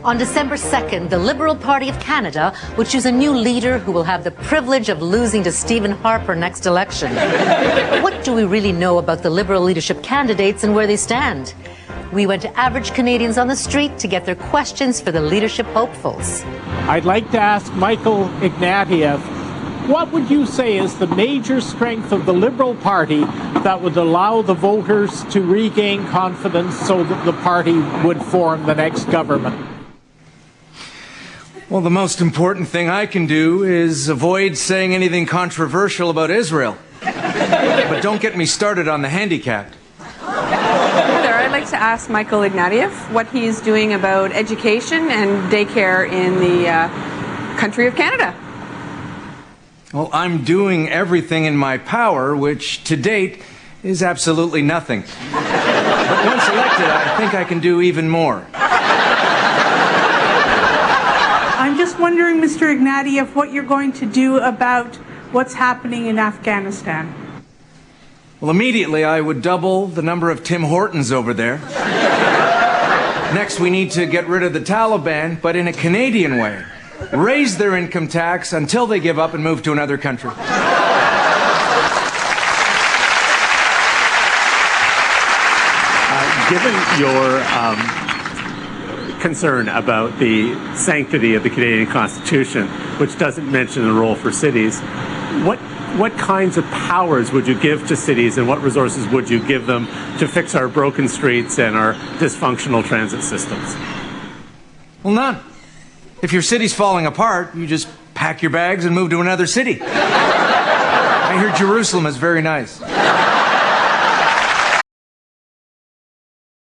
On December 2nd, the Liberal Party of Canada will choose a new leader who will have the privilege of losing to Stephen Harper next election. What do we really know about the Liberal leadership candidates and where they stand? We went to average Canadians on the street to get their questions for the leadership hopefuls. I'd like to ask Michael Ignatieff, what would you say is the major strength of the Liberal Party that would allow the voters to regain confidence so that the party would form the next government? Well, the most important thing I can do is avoid saying anything controversial about Israel. But don't get me started on the handicapped. I'd like to ask Michael Ignatieff what he's doing about education and daycare in the country of Canada. Well, I'm doing everything in my power, which to date is absolutely nothing. But once elected, I think I can do even more. I'm just wondering, Mr. Ignatieff, what you're going to do about what's happening in Afghanistan. Well, immediately I would double the number of Tim Hortons over there. Next, we need to get rid of the Taliban, but in a Canadian way. Raise their income tax until they give up and move to another country. Given your concern about the sanctity of the Canadian Constitution, which doesn't mention the role for cities, what kinds of powers would you give to cities and what resources would you give them to fix our broken streets and our dysfunctional transit systems? Well, none. If your city's falling apart, you just pack your bags and move to another city. I hear Jerusalem is very nice.